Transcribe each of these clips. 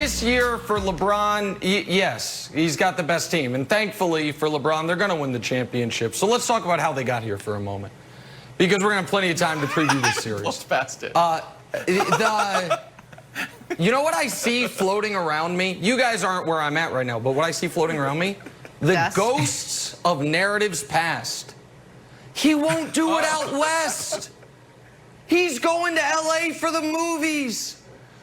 This year for LeBron, yes, he's got the best team. And thankfully for LeBron, they're going to win the championship. So let's talk about how they got here for a moment. Because we're going to have plenty of time to preview this series. Almost past it. You know what I see floating around me? You guys aren't where I'm at right now, but what I see floating around me? The ghosts of narratives past. He won't do it out west. He's going to LA for the movies.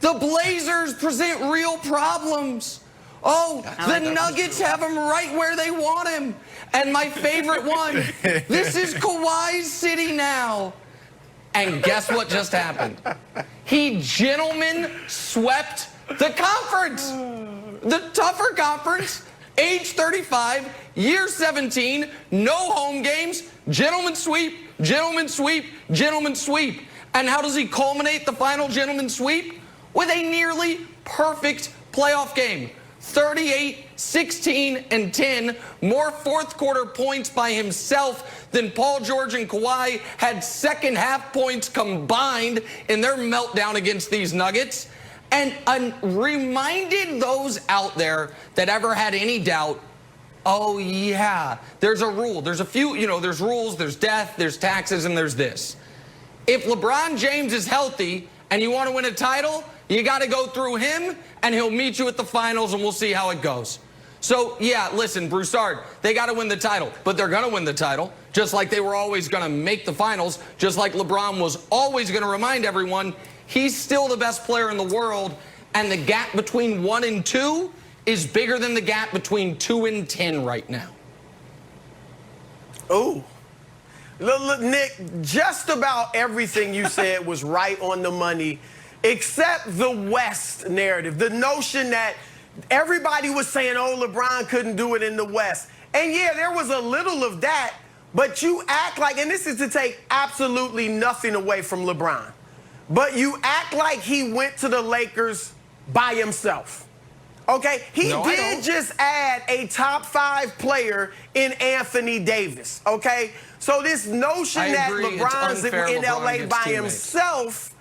The Blazers present real problems. Oh, the Nuggets have him right where they want him. And my favorite one, this is Kawhi's city now. And guess what just happened? He gentleman swept the conference. The tougher conference, age 35, year 17, no home games, gentleman sweep, gentleman sweep, gentleman sweep. And how does he culminate the final gentleman sweep? With a nearly perfect playoff game. 38, 16, and 10. More fourth-quarter points by himself than Paul George and Kawhi had second-half points combined in their meltdown against these Nuggets. And reminded those out there that ever had any doubt, oh, yeah, there's a rule. There's a few, there's rules, there's death, there's taxes, and there's this. If LeBron James is healthy and you want to win a title, you got to go through him, and he'll meet you at the finals, and we'll see how it goes. So, yeah, listen, Broussard, they got to win the title, but they're going to win the title, just like they were always going to make the finals, just like LeBron was always going to remind everyone he's still the best player in the world, and the gap between 1 and 2 is bigger than the gap between 2 and 10 right now. Oh. Look, Nick, just about everything you said was right on the money, except the West narrative, the notion that everybody was saying, oh, LeBron couldn't do it in the West. And yeah, there was a little of that, but you act like, and this is to take absolutely nothing away from LeBron, but you act like he went to the Lakers by himself. Okay? He did just add a top 5 player in Anthony Davis. Okay? So this notion that LeBron's in LA by himself,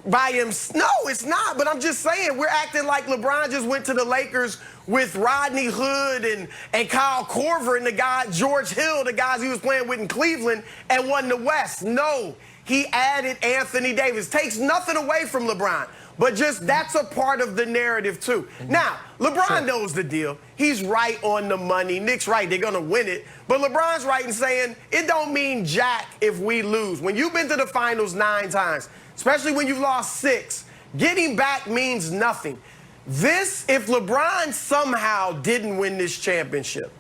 no, it's not. But I'm just saying, we're acting like LeBron just went to the Lakers with Rodney Hood and Kyle Korver and the guy, George Hill, the guys he was playing with in Cleveland, and won the West. No, he added Anthony Davis. Takes nothing away from LeBron. But just that's a part of the narrative, too. Now, LeBron knows the deal. He's right on the money. Nick's right. They're going to win it. But LeBron's right in saying it don't mean jack if we lose. When you've been to the finals 9 times, especially when you've lost 6, getting back means nothing. If LeBron somehow didn't win this championship,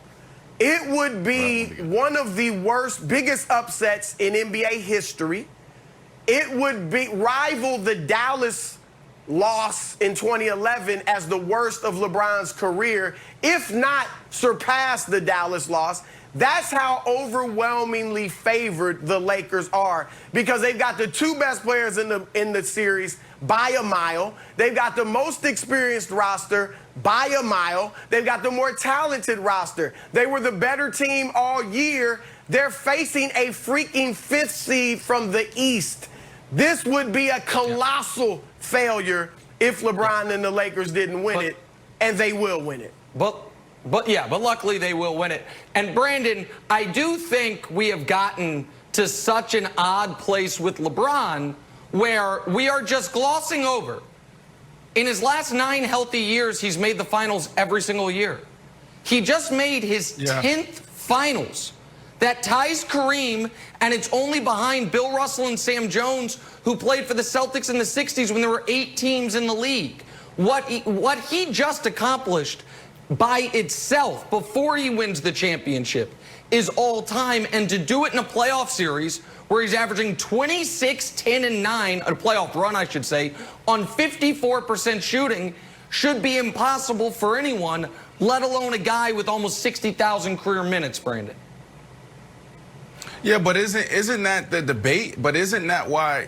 it would be one of the biggest upsets in NBA history. It would rival the Dallas loss in 2011 as the worst of LeBron's career, if not surpass the Dallas loss. That's how overwhelmingly favored the Lakers are, because they've got the 2 best players in the series by a mile. They've got the most experienced roster by a mile. They've got the more talented roster. They were the better team all year. They're facing a freaking 5th seed from the East. This would be a colossal failure if LeBron and the Lakers didn't win it, and they will win it. But luckily they will win it. And Brandon, I do think we have gotten to such an odd place with LeBron where we are just glossing over. In his last 9 healthy years, he's made the finals every single year. He just made his 10th finals. That ties Kareem, and it's only behind Bill Russell and Sam Jones, who played for the Celtics in the 60s when there were 8 teams in the league. What he just accomplished by itself before he wins the championship is all time, and to do it in a playoff series where he's averaging 26, 10, and 9, a playoff run, I should say, on 54% shooting should be impossible for anyone, let alone a guy with almost 60,000 career minutes, Brandon. Yeah, but isn't that the debate? But isn't that why,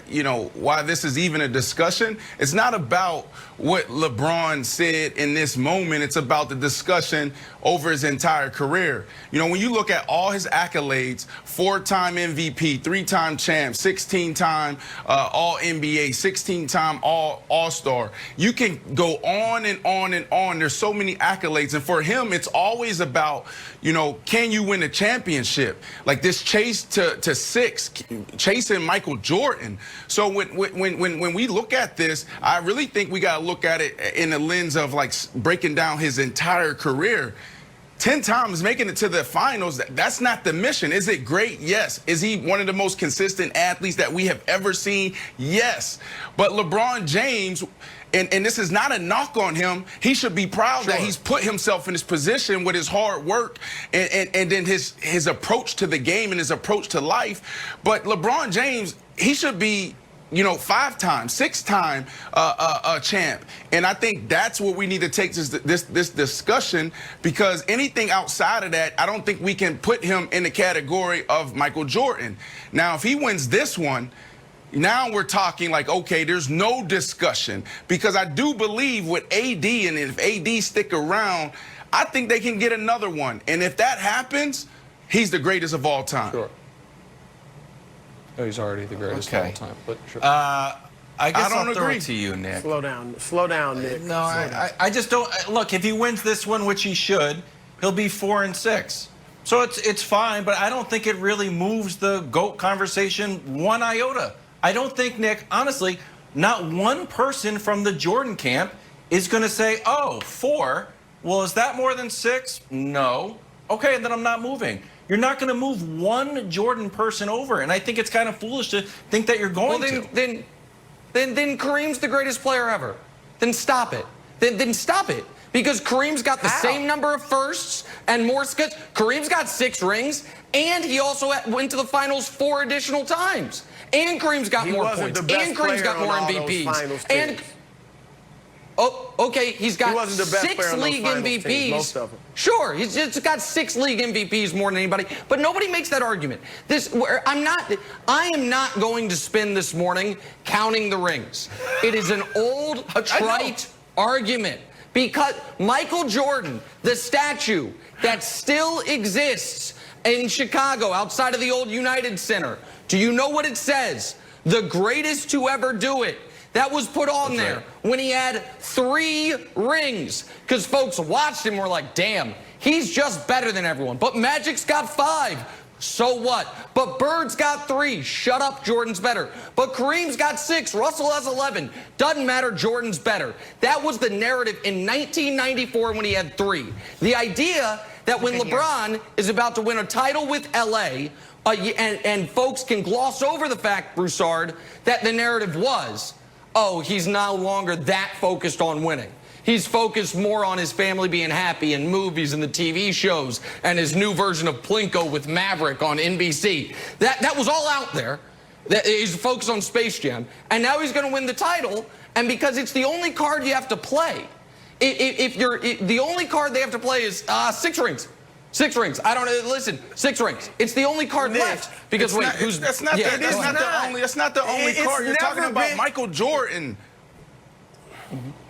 why this is even a discussion? It's not about what LeBron said in this moment. It's about the discussion over his entire career. When you look at all his accolades, 4-time MVP, 3-time champ, 16-time All-NBA, 16-time All-Star, you can go on and on and on. There's so many accolades. And for him, it's always about, can you win a championship? Like this chase to 6, chasing Michael Jordan. So when we look at this, I really think we got to look at it in the lens of like breaking down his entire career. 10 times making it to the finals, that's not the mission. Is it great? Yes. Is he one of the most consistent athletes that we have ever seen? Yes. But LeBron James, and this is not a knock on him, he should be proud that he's put himself in this position with his hard work and then his approach to the game and his approach to life. But LeBron James, he should be 5-time, 6-time champ. And I think that's what we need to take this discussion, because anything outside of that, I don't think we can put him in the category of Michael Jordan. Now, if he wins this one, now we're talking like, okay, there's no discussion, because I do believe with AD, and if AD stick around, I think they can get another one. And if that happens, he's the greatest of all time. Sure. Oh, he's already the greatest of all time. But sure. I guess I'll throw it to you, Nick. Slow down, Nick. No, I just don't. Look, if he wins this one, which he should, he'll be 4-6. So it's fine, but I don't think it really moves the GOAT conversation one iota. I don't think, Nick, honestly, not one person from the Jordan camp is going to say, oh, 4. Well, is that more than 6? No. Okay, then I'm not moving. You're not going to move one Jordan person over, and I think it's kind of foolish to think that you're going to. Then Kareem's the greatest player ever. Then stop it. Then stop it. Because Kareem's got the same number of firsts and more skills. Kareem's got 6 rings, and he also went to the finals 4 additional times. And Kareem's got more points. And Kareem's got more MVPs. And okay, he's got 6 league MVPs. Most of them. Sure, he's just got 6 league MVPs more than anybody. But nobody makes that argument. I am not going to spend this morning counting the rings. It is an old, trite argument. Because Michael Jordan, the statue that still exists in Chicago outside of the old United Center, do you know what it says? The greatest to ever do it. That was put on there when he had 3 rings. Because folks watched him and were like, damn, he's just better than everyone. But Magic's got 5. So what? But Bird's got 3. Shut up, Jordan's better. But Kareem's got 6. Russell has 11. Doesn't matter, Jordan's better. That was the narrative in 1994 when he had 3. The idea that when LeBron is about to win a title with LA, and folks can gloss over the fact, Broussard, that the narrative was, oh, he's no longer that focused on winning. He's focused more on his family being happy and movies and the TV shows and his new version of Plinko with Maverick on NBC. That was all out there. He's focused on Space Jam. And now he's going to win the title. And because it's the only card you have to play, the only card they have to play is 6 rings. 6 rings. I don't know. Listen, 6 rings. It's the only card left. Because wait, that's not the only card. You're talking about Michael Jordan.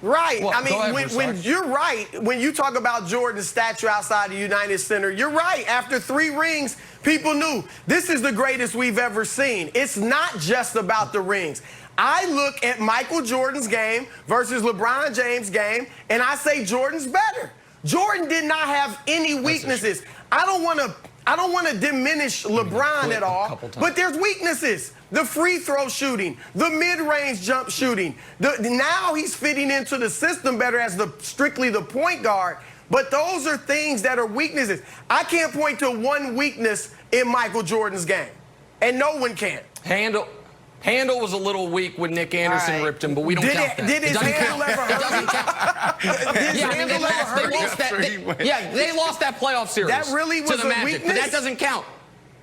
Right. Well, I mean, when you're right, when you talk about Jordan's statue outside the United Center, you're right. After 3 rings, people knew this is the greatest we've ever seen. It's not just about the rings. I look at Michael Jordan's game versus LeBron James' game, and I say Jordan's better. Jordan did not have any weaknesses. I don't want to diminish LeBron at all, but there's weaknesses. The free throw shooting, the mid-range jump shooting. Now he's fitting into the system better as strictly the point guard, but those are things that are weaknesses. I can't point to one weakness in Michael Jordan's game, and no one can. Handle was a little weak when Nick Anderson ripped him, but we don't count that. Did his handle ever hurt? It doesn't count. Did his handle ever hurt? They lost that playoff series That really was to the a Magic, weakness? but that doesn't count.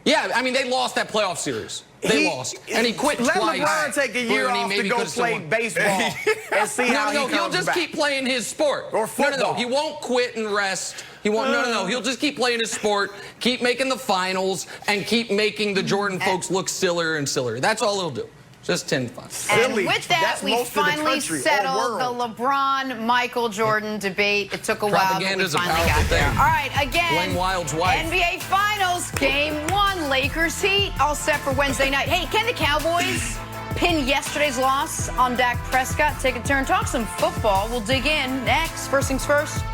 Yeah, I mean, they lost that playoff series. They lost. And he quit Let twice. LeBron take a year off to go play baseball and see how he comes he'll just back. keep playing his sport. Or football. No, he won't quit and rest. He won't. No. He'll just keep playing his sport, keep making the finals, and keep making the Jordan folks look sillier and sillier. That's all he'll do. Just 10 fun. And with that, we finally settled the LeBron-Michael Jordan debate. It took a while, but we Propaganda's a finally powerful got there. thing. All right, again, Blame Wild's wife. NBA Finals, Game 1, Lakers Heat, all set for Wednesday night. Hey, can the Cowboys pin yesterday's loss on Dak Prescott? Take a turn, talk some football. We'll dig in next. First things first.